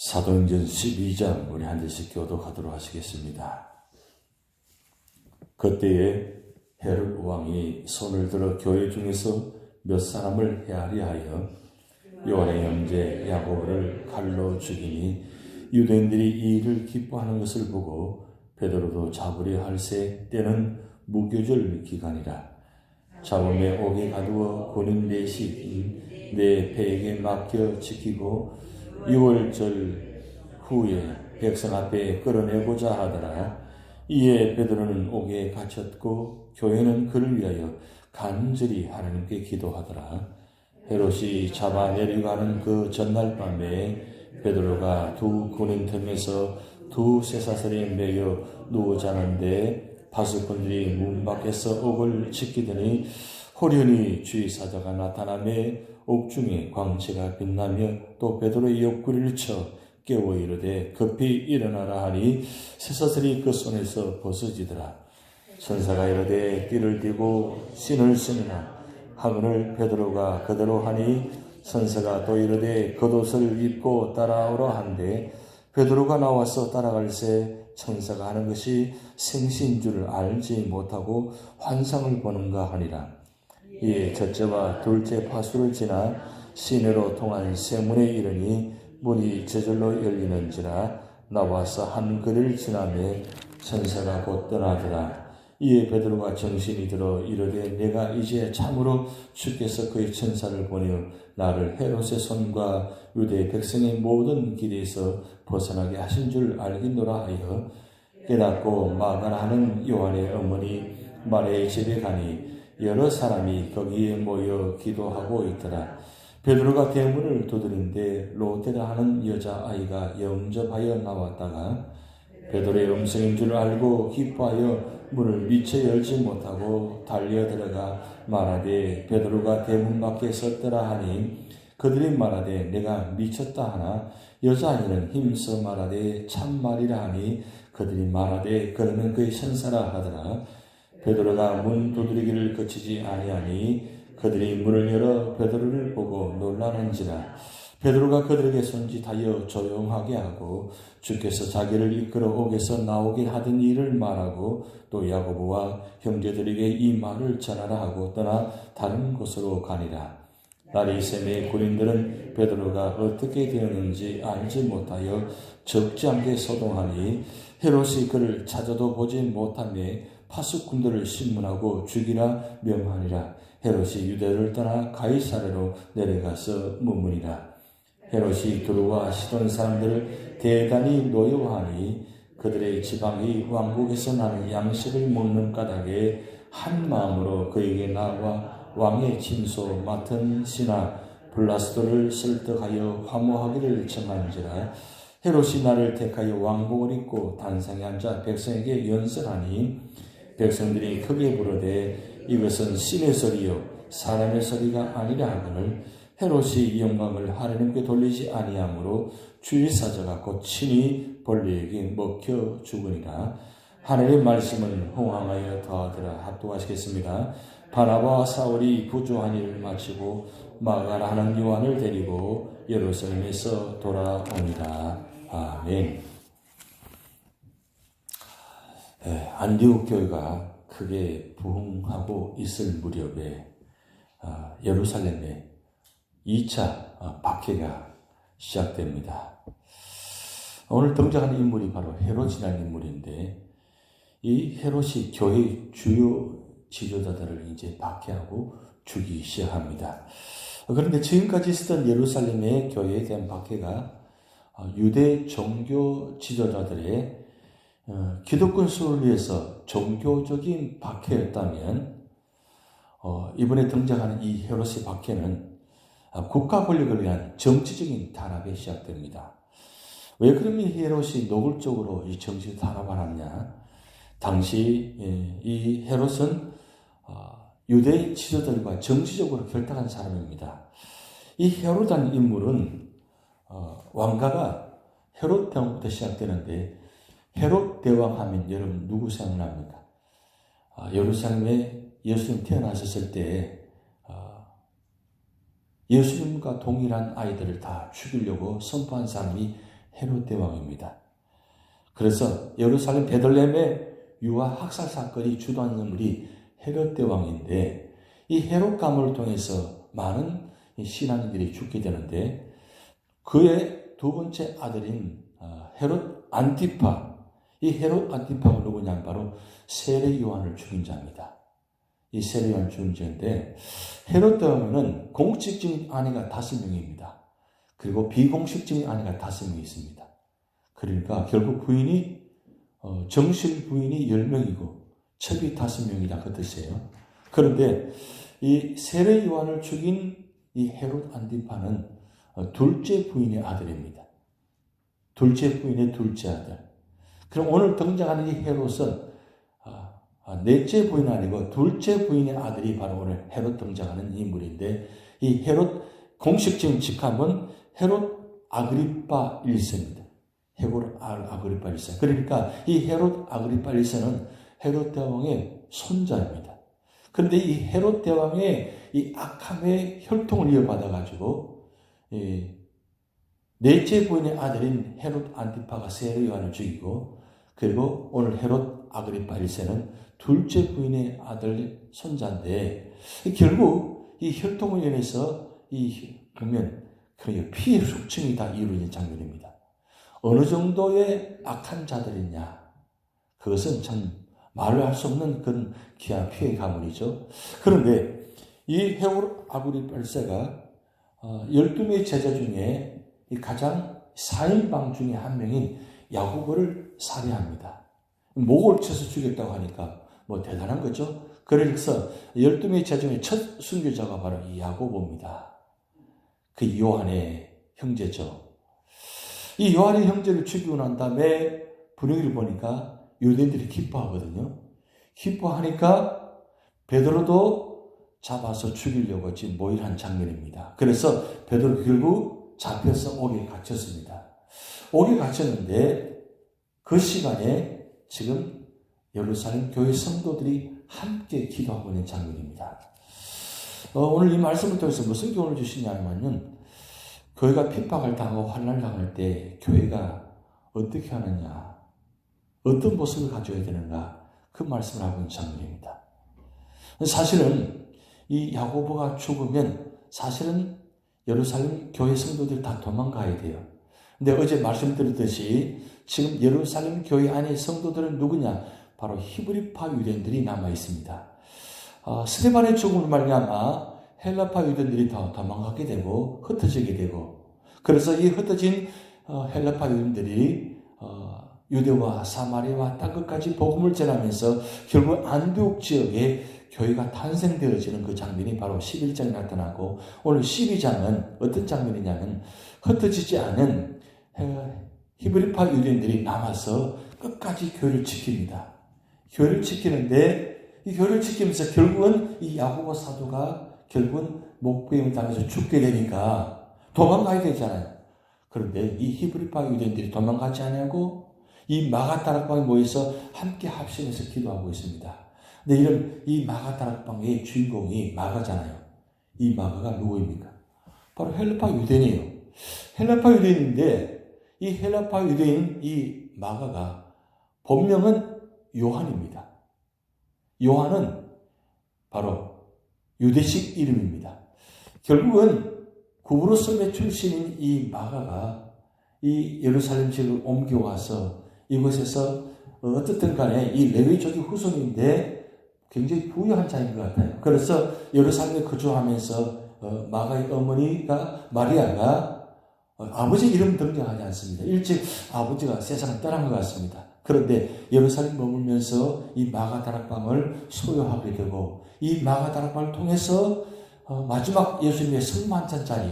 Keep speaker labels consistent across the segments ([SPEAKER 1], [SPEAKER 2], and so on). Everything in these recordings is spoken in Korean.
[SPEAKER 1] 사도행전 12장 우리 한 절씩 교독하도록 하시겠습니다. 그때에 헤롯 왕이 손을 들어 교회 중에서 몇 사람을 헤아리 하여 요한의 형제 야고보를 칼로 죽이니 유대인들이 이 일을 기뻐하는 것을 보고 베드로도 잡으려 할새 때는 무교절 기간이라. 잡음에 옥에 가두어 군인 넷이 내 배에게 맡겨 지키고 6월절 후에 백성 앞에 끌어내고자 하더라. 이에 베드로는 옥에 갇혔고 교회는 그를 위하여 간절히 하나님께 기도하더라. 헤롯이 잡아내려가는 그 전날 밤에 베드로가 두 군인 틈에서 두 쇠사슬에 매여 누워 자는데 바수꾼들이 문 밖에서 옥을 지키더니 호련히 주의 사자가 나타나며 옥중에 광채가 빛나며 또 베드로의 옆구리를 쳐 깨워 이르되 급히 일어나라 하니 쇠사슬이 그 손에서 벗어지더라. 천사가 이르되 띠를 띠고 신을 신으라 하거늘 베드로가 그대로 하니 천사가 또 이르되 겉옷을 입고 따라오라 한데 베드로가 나와서 따라갈새 천사가 하는 것이 생시인 줄을 알지 못하고 환상을 보는가 하니라. 이에 첫째와 둘째 파수를 지나 시내로 통한 세문에 이르니 문이 저절로 열리는지라. 나와서 한 거리를 지나매 천사가 곧 떠나더라. 이에 베드로가 정신이 들어 이르되 내가 이제 참으로 주께서 그의 천사를 보내어 나를 헤롯의 손과 유대 백성의 모든 길에서 벗어나게 하신 줄 알겠노라 하여 깨닫고 마가라 하는 요한의 어머니 마리아의 집에 가니 여러 사람이 거기에 모여 기도하고 있더라. 베드로가 대문을 두드린데 로데라 하는 여자아이가 영접하여 나왔다가 베드로의 음성인 줄 알고 기뻐하여 문을 미처 열지 못하고 달려 들어가 말하되 베드로가 대문 밖에 섰더라 하니 그들이 말하되 내가 미쳤다 하나 여자아이는 힘써 말하되 참말이라 하니 그들이 말하되 그러면 그의 천사라 하더라. 베드로가 문 두드리기를 그치지 아니하니 그들이 문을 열어 베드로를 보고 놀라는지라. 베드로가 그들에게 손짓하여 조용하게 하고 주께서 자기를 이끌어 옥에서 나오게 하던 일을 말하고 또 야고보와 형제들에게 이 말을 전하라 하고 떠나 다른 곳으로 가니라. 날이 새매 군인들은 베드로가 어떻게 되었는지 알지 못하여 적지 않게 소동하니 헤롯이 그를 찾아도 보지 못하며 파수꾼들을 신문하고 죽이라 명하니라. 헤롯이 유대를 떠나 가이사랴로 내려가서 머무니라. 헤롯이 두루와 시돈 사람들을 대단히 노여워하니 그들의 지방이 왕국에서 나는 양식을 먹는 까닭에 한 마음으로 그에게 나와 왕의 침소 맡은 신하 블라스도를 설득하여 화모하기를 청한지라. 헤롯이 나를 택하여 왕복을 입고 단상에 앉아 백성에게 연설하니 백성들이 크게 부르되 이것은 신의 소리요 사람의 소리가 아니라 하거늘 헤롯이 영광을 하나님께 돌리지 아니하므로 주의 사자가 곧 친히 벌레에게 먹혀 죽으니라. 하나님의 말씀은 흥황하여 더하더라. 합독하시겠습니다. 바나바와 사울이 부조한 일을 마치고 마가라 하는 요한을 데리고 예루살렘에서 돌아오니라. 아멘. 안디옥 교회가 크게 부흥하고 있을 무렵에 예루살렘에 2차 박해가 시작됩니다. 오늘 등장하는 인물이 바로 헤롯이라는 인물인데 이 헤롯이 교회의 주요 지도자들을 이제 박해하고 죽이기 시작합니다. 그런데 지금까지 있었던 예루살렘의 교회에 대한 박해가 유대 종교 지도자들의 기독권 수호를 위해서 종교적인 박해였다면 이번에 등장하는 이 헤롯의 박해는 국가 권력을 위한 정치적인 탄압에 시작됩니다. 왜 그러면 헤롯이 노골적으로 이 정치를 탄압하느냐? 당시 이 헤롯은 유대 지도자들과 정치적으로 결탁한 사람입니다. 이 헤롯이라는 인물은 왕가가 헤롯 대왕부터 시작되는데 헤롯 대왕 하면 여러분 누구 생각납니까? 예루살렘에 예수님 태어나셨을 때 예수님과 동일한 아이들을 다 죽이려고 선포한 사람이 헤롯 대왕입니다. 그래서 예루살렘 베들레헴의 유아 학살 사건이 주도한 인물이 헤롯 대왕인데, 이 헤롯 가문을 통해서 많은 신앙인들이 죽게 되는데, 그의 두 번째 아들인 헤롯 안티파, 이 헤롯 안티파가 누구냐면 바로 세례 요한을 죽인 자입니다. 이 세례 요한을 죽인 자인데, 헤롯 대왕은 공식적인 아내가 5명입니다. 그리고 비공식적인 아내가 5명이 있습니다. 그러니까 결국 부인이 정실 부인이 10명이고 첩이 5명이다 그 뜻이에요. 그런데 이 세례 요한을 죽인 이 헤롯 안티파는 둘째 부인의 아들입니다. 둘째 부인의 둘째 아들. 그럼 오늘 등장하는 이 헤롯은 넷째 부인 아니고 둘째 부인의 아들이 바로 오늘 헤롯 등장하는 인물인데, 이 헤롯 공식적인 직함은 헤롯 아그리파 1세입니다. 헤롯 아그리파 1세. 그러니까 이 헤롯 아그리파 1세는 헤롯 대왕의 손자입니다. 그런데 이 헤롯 대왕의 이 악함의 혈통을 이어받아가지고 넷째 부인의 아들인 헤롯 안티파가 세례 요한을 죽이고, 그리고 오늘 헤롯 아그리파 1세는 둘째 부인의 아들 손자인데, 결국 이 혈통을 인해서 보면 피해 숙청이 다 이루어진 장면입니다. 어느 정도의 악한 자들이냐, 그것은 참 말을 할 수 없는 그런 귀한 피해 가문이죠. 그런데 이 헤롯 아그리파 1세가 12명의 제자 중에 가장 사인방 중에 한 명인 야고보를 살해합니다. 목을 쳐서 죽였다고 하니까 대단한 거죠. 그래서 12명의 제자 중에 첫 순교자가 바로 이 야고보입니다. 그 요한의 형제죠. 이 요한의 형제를 죽이고 난 다음에 분위기를 보니까 유대인들이 기뻐하거든요. 기뻐하니까 베드로도 잡아서 죽이려고 지금 모의한 장면입니다. 그래서 베드로 결국 잡혀서 옥에 갇혔습니다. 옥에 갇혔는데 그 시간에 지금 예루살렘 교회 성도들이 함께 기도하고 있는 장면입니다. 오늘 이 말씀을 통해서 무슨 교훈을 주시냐면은, 교회가 핍박을 당하고 환난을 당할 때 교회가 어떻게 하느냐, 어떤 모습을 가져야 되는가, 그 말씀을 하고 있는 장면입니다. 사실은 이 야고보가 죽으면 사실은 예루살렘 교회 성도들이 다 도망가야 돼요. 근데 어제 말씀드렸듯이 지금 예루살렘 교회 안에 성도들은 누구냐? 바로 히브리파 유대인들이 남아 있습니다. 스데반의 죽음을 말미암아 헬라파 유대인들이 다 도망가게 되고 흩어지게 되고, 그래서 이 흩어진 헬라파 유대인들이 유대와 사마리아와 땅끝까지 복음을 전하면서 결국 안디옥 지역에 교회가 탄생되어지는 그 장면이 바로 11장에 나타나고, 오늘 12장은 어떤 장면이냐면 흩어지지 않은 히브리파 유대인들이 남아서 끝까지 교회를 지킵니다. 교회를 지키는데, 이 교회를 지키면서 결국은 이 야고보 사도가 결국은 목베임을 당해서 죽게 되니까 도망가야 되잖아요. 그런데 이 히브리파 유대인들이 도망가지 않고 이 마가다락방에 모여서 함께 합심해서 기도하고 있습니다. 근데 이런 이 마가다락방의 주인공이 마가잖아요. 이 마가가 누구입니까? 바로 헬라파 유대인이에요. 헬라파 유대인인데, 이 헬라파 유대인 이 마가가 본명은 요한입니다. 요한은 바로 유대식 이름입니다. 결국은 구브로스의 출신인 이 마가가 이 예루살렘 지역을 옮겨와서 이곳에서 어떻든 간에 이 레위족의 후손인데 굉장히 부유한 자인 것 같아요. 그래서 예루살렘에 거주하면서 마가의 어머니가 마리아가 아버지 이름 등장하지 않습니다. 일찍 아버지가 세상을 떠난 것 같습니다. 그런데 예루살렘 머물면서 이 마가다락방을 소유하게 되고, 이 마가다락방을 통해서 마지막 예수님의 성만찬 자리,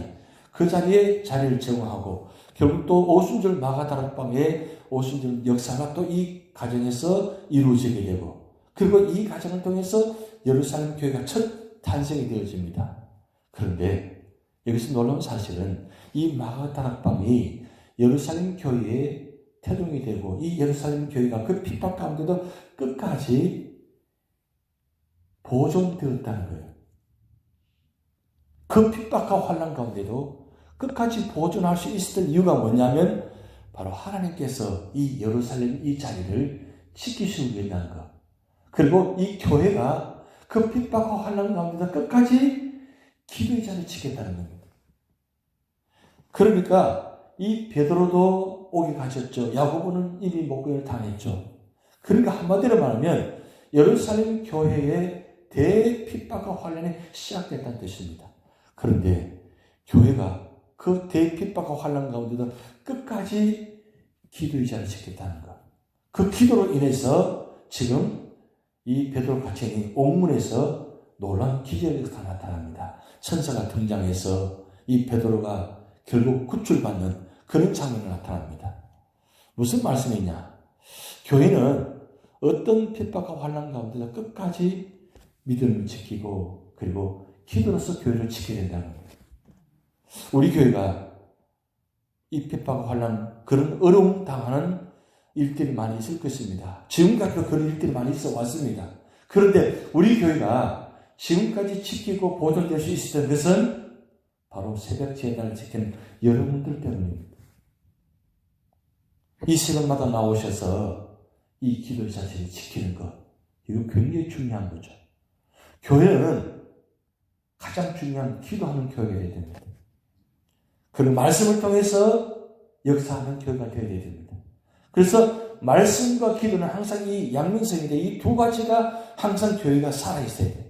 [SPEAKER 1] 그 자리에 자리를 제공하고, 결국 또 오순절 마가다락방의 오순절 역사가 또 이 가정에서 이루어지게 되고, 그리고 이 가정을 통해서 예루살렘 교회가 첫 탄생이 되어집니다. 그런데 여기서 놀라운 사실은 이 마가다락방이 예루살렘 교회의 태동이 되고, 이 예루살렘 교회가 그 핍박 가운데도 끝까지 보존되었다는 거예요. 그 핍박과 환난 가운데도 끝까지 보존할 수 있었던 이유가 뭐냐면 바로 하나님께서 이 예루살렘 이 자리를 지키시고 계신다는 것. 그리고 이 교회가 그 핍박과 환난 가운데서 끝까지 기도의 자리를 지켰다는 겁니다. 그러니까 이 베드로도 옥에 갇혔죠. 야고보는 이미 목격을 당했죠. 그러니까 한마디로 말하면 예루살렘 교회의 대핍박과 환난이 시작됐다는 뜻입니다. 그런데 교회가 그 대핍박과 환난 가운데도 끝까지 기도의 자리를 지켰다는 것. 그 기도로 인해서 지금 이 베드로 갇혀있는 옥문에서 놀라운 기적이 나타납니다. 천사가 등장해서 이 베드로가 결국 구출받는 그런 장면이 나타납니다. 무슨 말씀이냐? 교회는 어떤 핍박과 환난 가운데서 끝까지 믿음을 지키고 그리고 기도로서 교회를 지켜야 된다는 겁니다. 우리 교회가 이 핍박과 환난 그런 어려움 당하는 일들이 많이 있을 것입니다. 지금까지도 그런 일들이 많이 있어 왔습니다. 그런데 우리 교회가 지금까지 지키고 보존될 수 있었던 것은 바로 새벽 제단을 지키는 여러분들 때문입니다. 이 새벽마다 나오셔서 이 기도 자체를 지키는 것, 이거 굉장히 중요한 거죠. 교회는 가장 중요한 기도하는 교회가 되어야 됩니다. 그리고 말씀을 통해서 역사하는 교회가 되어야 됩니다. 그래서 말씀과 기도는 항상 이 양면성인데 이 두 가지가 항상 교회가 살아있어야 돼요.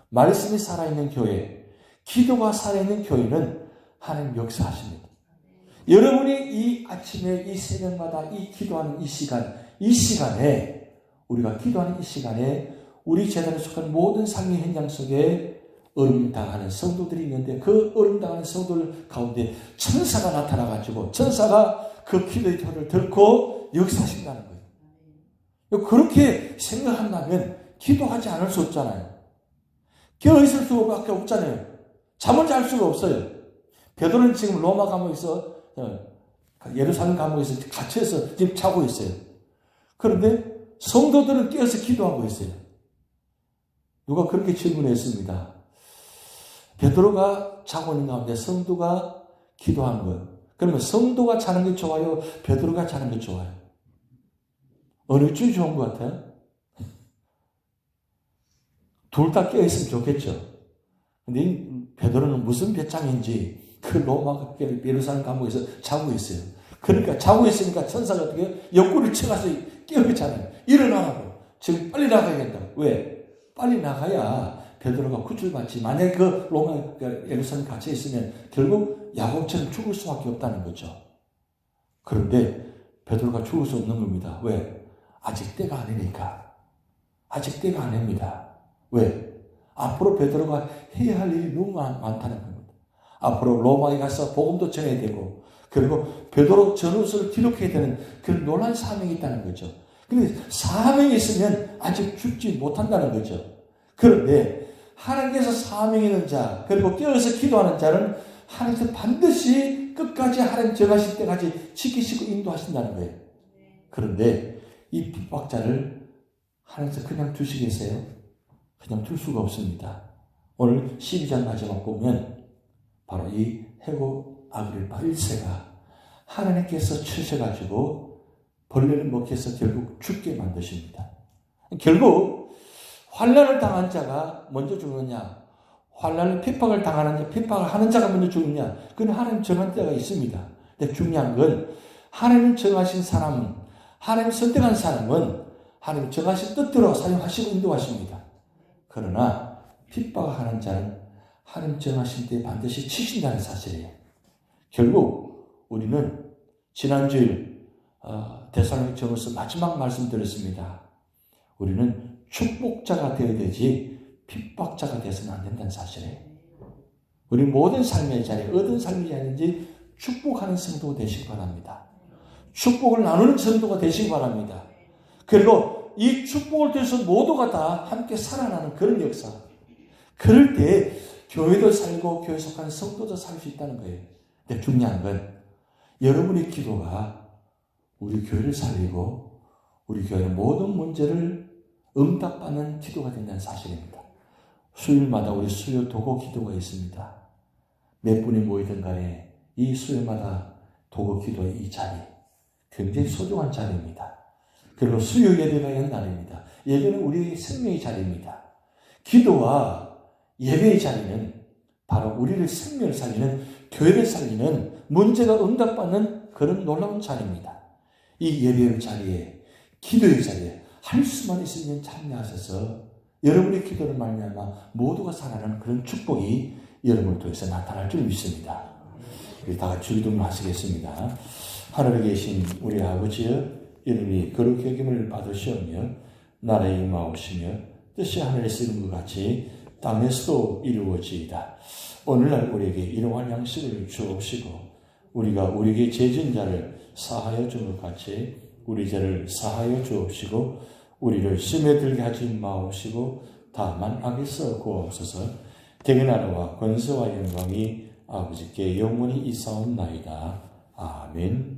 [SPEAKER 1] 말씀이 살아있는 교회, 기도가 살아있는 교회는 하나님 역사하십니다. 여러분이 이 아침에 이 새벽마다 이 기도하는 이 시간에 우리가 기도하는 이 시간에 우리 재단에 속한 모든 삶의 현장 속에 어려움당하는 성도들이 있는데 그 어려움당하는 성도들 가운데 천사가 나타나가지고 천사가 그 기도의 혀를 들고 역사하신다는 거예요. 그렇게 생각한다면 기도하지 않을 수 없잖아요. 깨어있을 수밖에 없잖아요. 잠을 잘 수가 없어요. 베드로는 지금 로마 감옥에서 예루살렘 감옥에서 갇혀서 지금 자고 있어요. 그런데 성도들은 깨어서 기도하고 있어요. 누가 그렇게 질문했습니다. 베드로가 자고 있는 가운데 성도가 기도하는 거예요. 그러면 성도가 자는 게 좋아요? 베드로가 자는 게 좋아요? 어느 쪽이 좋은 것 같아요? 둘 다 깨어있으면 좋겠죠. 근데 베드로는 무슨 배짱인지 그 로마 예루살렘 감옥에서 자고 있어요. 그러니까 자고 있으니까 천사가 어떻게 옆구리를 쳐가서 깨우잖아요. 일어나라고. 지금 빨리 나가야 된다. 왜? 빨리 나가야 베드로가 구출받지. 만약에 그 로마 예루살렘 갇혀 있으면 결국 야곱처럼 죽을 수밖에 없다는 거죠. 그런데 베드로가 죽을 수 없는 겁니다. 왜? 아직 때가 아니니까. 아직 때가 아닙니다. 왜? 앞으로 베드로가 해야 할 일이 너무 많다는 겁니다. 앞으로 로마에 가서 복음도 전해야 되고 그리고 베드로 전후서를 기록해야 되는 그런 놀라운 사명이 있다는 거죠. 근데 사명이 있으면 아직 죽지 못한다는 거죠. 그런데 하나님께서 사명 있는 자 그리고 깨어서 기도하는 자는 하나님께서 반드시 끝까지 하나님 정하실 때까지 지키시고 인도하신다는 거예요. 그런데 이 핍박자를 하나님께서 그냥 두시겠어요? 그냥 둘 수가 없습니다. 오늘 12장 마지막 보면 바로 이 해고 아그리파 1세가 하나님께서 치셔가지고 벌레를 먹혀서 결국 죽게 만드십니다. 결국 환난을 당한 자가 먼저 죽느냐 환난을 핍박을 당하는 자, 핍박을 하는 자가 먼저 죽느냐 그건 하나님 정한 때가 있습니다. 근데 중요한 건 하나님 정하신 사람은 하나님 선택한 사람은 하나님 정하신 뜻대로 사용하시고 인도하십니다. 그러나 핍박하는 자는 하나님 정하신 때 반드시 치신다는 사실이에요. 결국 우리는 지난주일 데살로니가전서 마지막 말씀 드렸습니다. 우리는 축복자가 되어야 되지 핍박자가 되어서는 안 된다는 사실이에요. 우리 모든 삶의 자리에 어떤 삶이 아닌지 축복하는 성도가 되시기 바랍니다. 축복을 나누는 성도가 되시기 바랍니다. 그리고 이 축복을 통해서 모두가 다 함께 살아나는 그런 역사. 그럴 때 교회도 살고 교회 속한 성도도 살 수 있다는 거예요. 근데 중요한 건 여러분의 기도가 우리 교회를 살리고 우리 교회의 모든 문제를 응답받는 기도가 된다는 사실입니다. 수요일마다 우리 수요 도고 기도가 있습니다. 몇 분이 모이든 간에 이 수요일마다 도고 기도의 이 자리 굉장히 소중한 자리입니다. 그리고 수요 예배가 있는 날입니다. 예배는 우리의 생명의 자리입니다. 기도와 예배의 자리는 바로 우리를 생명을 살리는, 교회를 살리는, 문제가 응답받는 그런 놀라운 자리입니다. 이 예배의 자리에, 기도의 자리에 할 수만 있으면 참여하셔서 여러분의 기도를 말미암아 모두가 살아나는 그런 축복이 여러분을 통해서 나타날 줄 믿습니다. 우리 다 같이 기도를 하시겠습니다. 하늘에 계신 우리 아버지여, 이름이 거룩히 여김을 받으시오며 나라의 임하오시며 뜻이 하늘에서 이룬 것 같이 땅에서도 이루어지이다. 오늘날 우리에게 일용할 양식을 주옵시고 우리가 우리에게 죄진 자를 사하여 준 것 같이 우리 죄를 사하여 주옵시고 우리를 시험에 들게 하지 마옵시고 다만 악에서 구하옵소서. 대개 나라와 권세와 영광이 아버지께 영원히 있사옵나이다. 아멘.